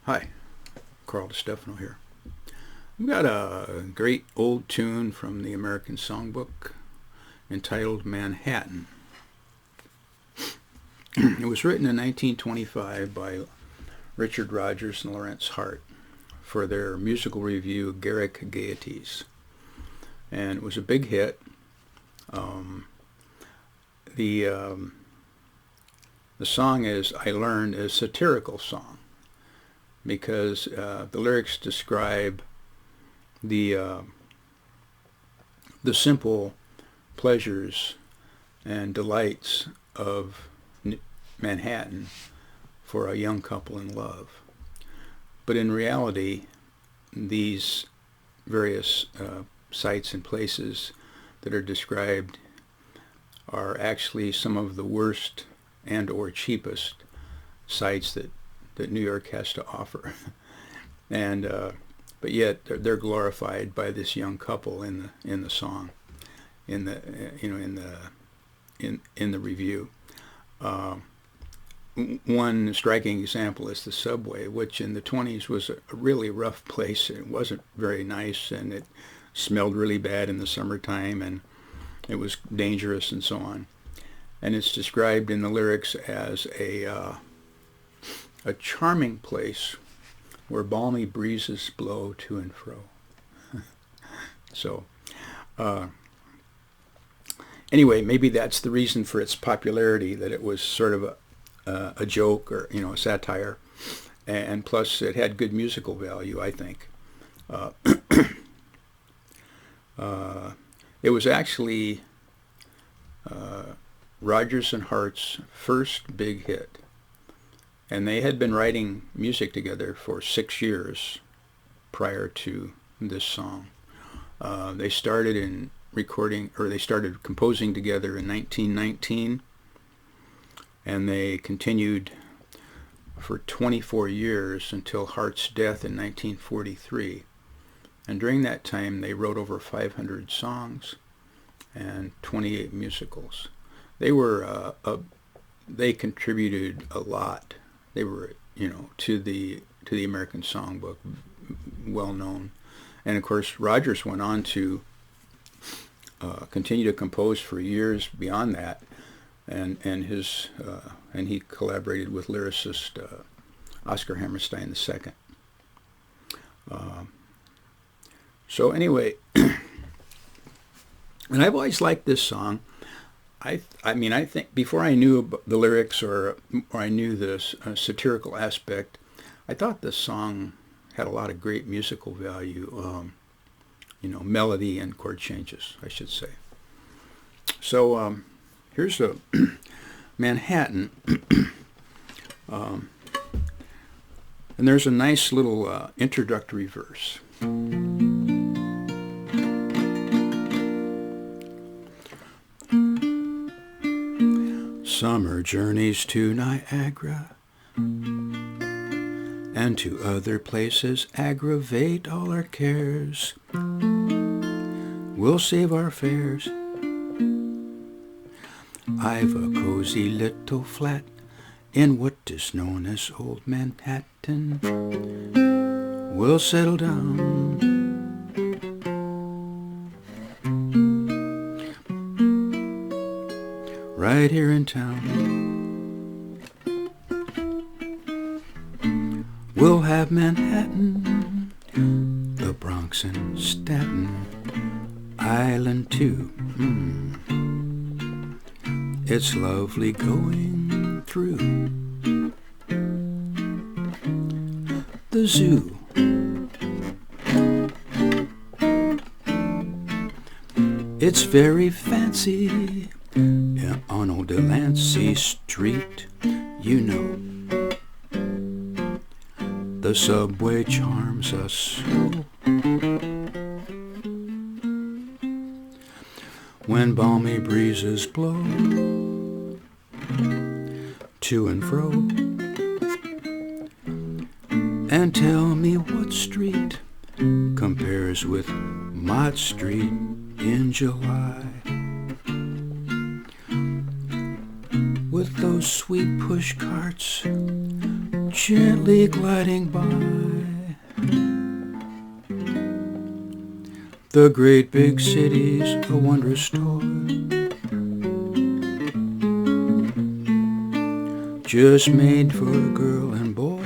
Hi, Carl DiStefano here. We've got a great old tune from the American Songbook entitled Manhattan. It was written in 1925 by Richard Rodgers and Lorenz Hart for their musical review Garrick, Gaieties. And it was a big hit. The song, as I learned, is a satirical song because the lyrics describe the simple pleasures and delights of Manhattan for a young couple in love. But in reality, these various sites and places that are described are actually some of the worst and or cheapest sites that New York has to offer. And but yet they're glorified by this young couple in the song, in the review. One striking example is the subway, which in the 20s was a really rough place. It wasn't very nice, and it smelled really bad in the summertime, and it was dangerous and so on. And it's described in the lyrics as a charming place where balmy breezes blow to and fro. So, anyway, maybe that's the reason for its popularity, that it was sort of a joke or, a satire. And plus, it had good musical value, I think. It was actually Rodgers and Hart's first big hit. And they had been writing music together for 6 years prior to this song. They started composing together in 1919, and they continued for 24 years until Hart's death in 1943. And during that time, they wrote over 500 songs and 28 musicals. They contributed a lot. They were, to the American Songbook, well known. And of course, Rodgers went on to continue to compose for years beyond that, and he collaborated with lyricist Oscar Hammerstein II. So anyway, and I've always liked this song. I think before I knew the lyrics or I knew the satirical aspect, I thought this song had a lot of great musical value, melody and chord changes, I should say. So here's a Manhattan, and there's a nice little introductory verse. Summer journeys to Niagara and to other places aggravate all our cares. We'll save our fares. I've a cozy little flat in what is known as Old Manhattan. We'll settle down. Right here in town. We'll have Manhattan, the Bronx and Staten Island too. It's lovely going through the zoo. It's very fancy on Old Delancey Street, the subway charms us so. When balmy breezes blow to and fro, and tell me what street compares with Mott Street in July. With those sweet push carts gently gliding by the great big city's a wondrous toy, just made for a girl and boy.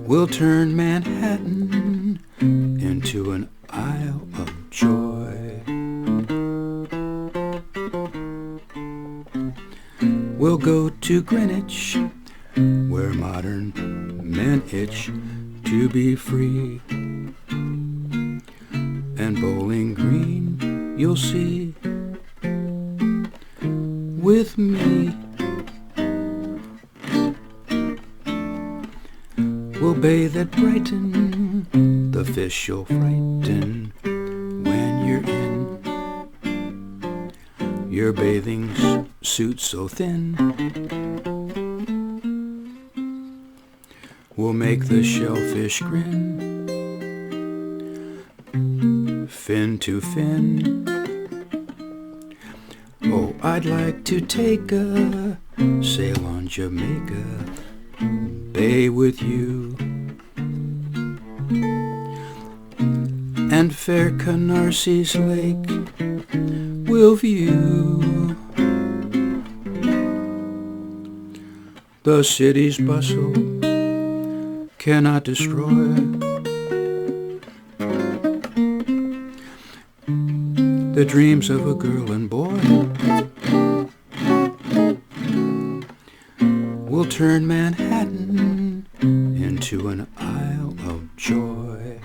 We'll turn Manhattan into an isle of joy. We'll go to Greenwich, where modern men itch to be free, and Bowling Green you'll see with me. We'll bathe at Brighton, the fish you'll frighten when you're in your bathing suit so thin. We'll make the shellfish grin, fin to fin. Oh, I'd like to take a sail on Jamaica Bay with you, and fair Canarsie Lake we'll view. The city's bustle cannot destroy the dreams of a girl and boy. We'll turn Manhattan into an isle of joy.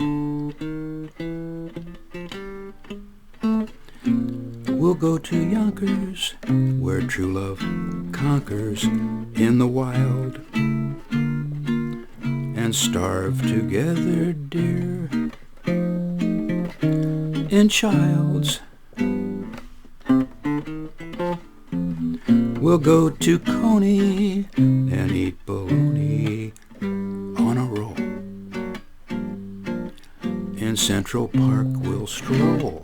We'll go to Yonkers, where true love conquers in the wild, and starve together, dear, in Childs. We'll go to Coney and eat bologna on a roll. In Central Park we'll stroll,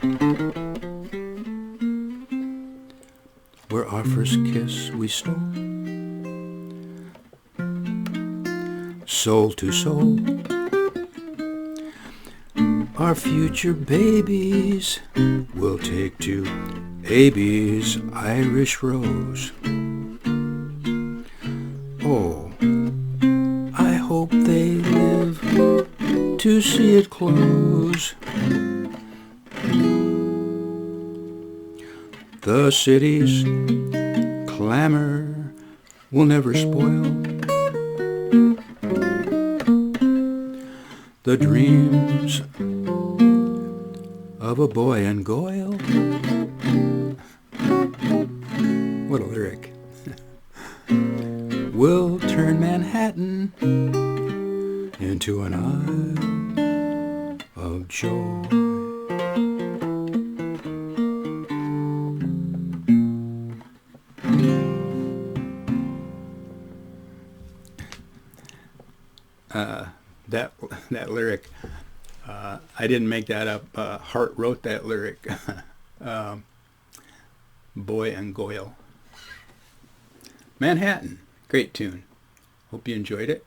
where our first kiss we stole, soul to soul. Our future babies will take to Abe's Irish Rose. Oh, I hope they live to see it close. The city's clamor will never spoil the dreams of a boy and Goyle. What a lyric. We'll turn Manhattan into an isle of joy. That lyric, I didn't make that up. Hart wrote that lyric. Boy and Goyle. Manhattan, great tune. Hope you enjoyed it.